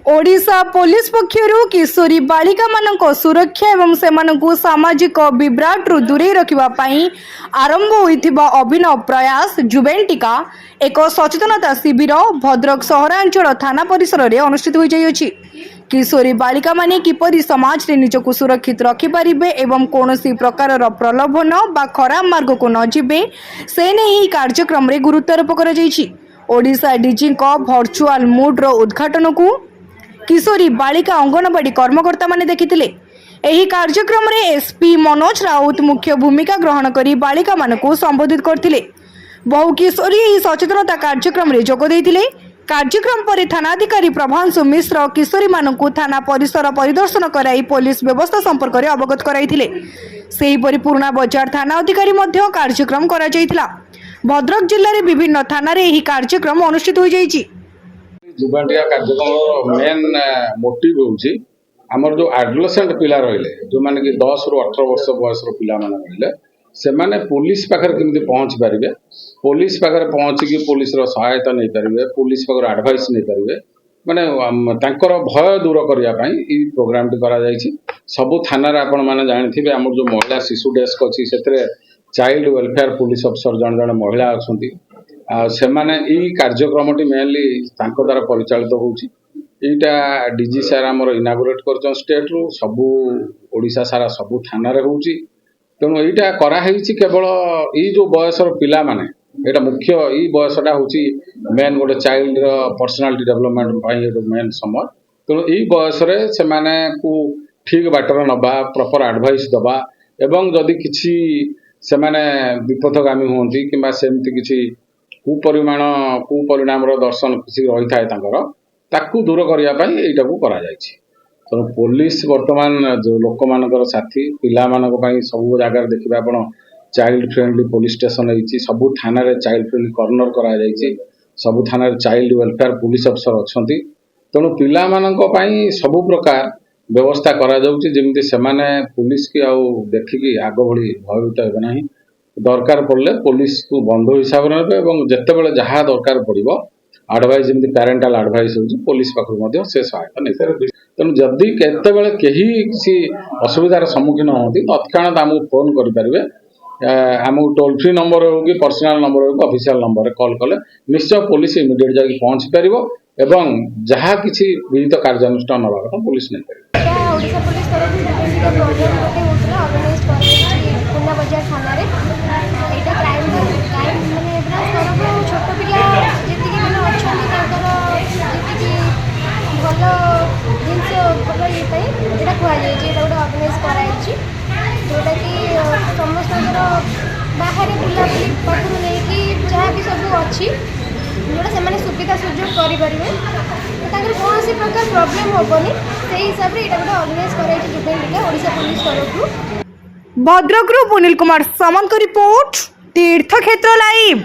Odisha police पक्षरु किशोरी बालिका मानक सुरक्षा एवं सेमानकु सामाजिक विभ्राटरू दूरे रखिबा पई आरंभ होइथिबा अभिनव प्रयास जुवेंटिका एक सचेतनता शिविर भद्रक सहरांचल थाना परिसर रे अनुष्ठित होई जायछि। किशोरी बालिका माने किपरि समाज रे निजकु सुरक्षित रखि परिबे एवं कोनोसी प्रकारर प्रलोभन बा खराब मार्ग को न जिबे से नै कार्यक्रम रे गुरुत्वारोप करा जायछि। ओडिशा डीजी को वर्चुअल मूड रो उद्घाटन को किशोरी बालिका अंगनवाड़ी कर्मकर्ता माने देखिथिले। एही कार्यक्रम रे एसपी मनोज राउत मुख्य भूमिका ग्रहण करी बालिका मानकु संबोधित करथिले। बहु किशोरी एही सचेतनता कार्यक्रम रे जोग दैथिले। कार्यक्रम पर थानाधिकारी प्रभांशु मिश्र किशोरी मानकु थाना परिसर परिदर्शन कराई पुलिस व्यवस्था संपर्क रे अवगत कराइथिले। सेही परि पुराना बजार थाना अधिकारी मध्य कार्यक्रम करा जायथिला। भद्रक जिल्ला रे विभिन्न थाना रे एही कार्यक्रम अनुष्ठित होई जायछि। जुवेंटिका कार्यक्रम मेन मोटिव होउछि हमर जो एडोलेसेंट पिला रहिले जो माने कि 10 रु 18 वर्ष बयसर पिला माने रहिले से माने पुलिस पाखर केमति पहुंच परिबे, पुलिस पाखर पहुंची कि पुलिस रो सहायता नै परिबे, पुलिस पाखर एडवाइस नै परिबे, माने तांकर भय दूर करिया पई ई प्रोग्राम टी करा जायछि। सब थाना रे आपण माने जानिथिबे हमर जो महिला शिशु डेस्क अछि सेतरे चाइल्ड वेलफेयर पुलिस अफसर जण जण महिला अछंती। से माने ई कार्यक्रमटी मेनली तांको द्वारा परिचालित होउछि। एटा डीजी सार हमर इनागुरेट करछन स्टेट रो सबु ओडिशा सारा सबु थाना रे होउछि। तेणु एटा करा हेछि केवल ई जो बयसर पिला माने एटा मुख्य ई बयसटा होउछि मेन गोटे चाइल्ड रो पर्सनालिटी डेवलपमेंट पई एटा मेन समय। तेणु ई बयस रे से माने को ठीक बाटर नबा प्रॉपर एडवाइस दबा एवं जदि किछि से माने विपथगामी होंती किबा सेमति किछि कुपरिणाम दर्शन किसी रही थाए ताकू दूर करने यहीटा को करा जायछि। तो पुलिस वर्तमान जो लोक मानकर साथी पिला मानक पई सब जगह देखिबा आपण चाइल्ड फ्रेंडली पुलिस स्टेशन होइछि। सब थाना रे चाइल्ड फ्रेंडली कॉर्नर करा जायछि। सब थाना रे चाइल्ड वेलफेयर पुलिस अफसर अछंती। तेणु पिला मानक पई सब प्रकार व्यवस्था करा जाउछि जेमिति से माने पुलिस की आउ देखिकी आग भली भयभीत हेबे नाही। दरकार पड़े पुलिस को बंधु हिसाब से नेबे एवं जेतेबेले जहा दरकार पड़िबो एडवाइस जेमति पेरेंटल एडवाइस होउछि पुलिस पाखु मध्ये से सहायता नै करे। तेणु जदि केतेबेले केही किसी असुविधार सम्मुखीन होती तत्क्षणात आमको फोन करि परिबे। आमको टोल फ्री नंबर हो कि पर्सनल नंबर हो कि ऑफिशियल नंबर रे कॉल कले निश्चय पुलिस इमिडिएट जाके पहुंच परिबो एवं जहा किछि विहित कार्यानुष्ठान नबा कथा पुलिस नै करे। ओडिशा पुलिस तरफ जुवेंटिका प्रोग्राम होते होतला ऑर्गेनाइज करछि पुराना बाजार थाना रे। एटा क्राइम माने तरफ छोट पिला जेति कि माने अछंती ताकर जेति कि भलो जिंस भलो ये पई एटा कुआ जाय जे एटा ऑर्गेनाइज कराइछि जोटा कि समस्त बाहर बुला बुली पाखु नै कि जहा भी सब अछि जोटा से माने सुविधा सुযোগ करि परिबे ताकर कोनोसी प्रकार प्रॉब्लम होबनी सेही हिसाब रे एटा ऑर्गेनाइज कराइछि जुवेंटिका ओडिशा पुलिस तरफ। भद्रक पुनील कुमार सामंत रिपोर्ट तीर्थक्षेत्र लाइव।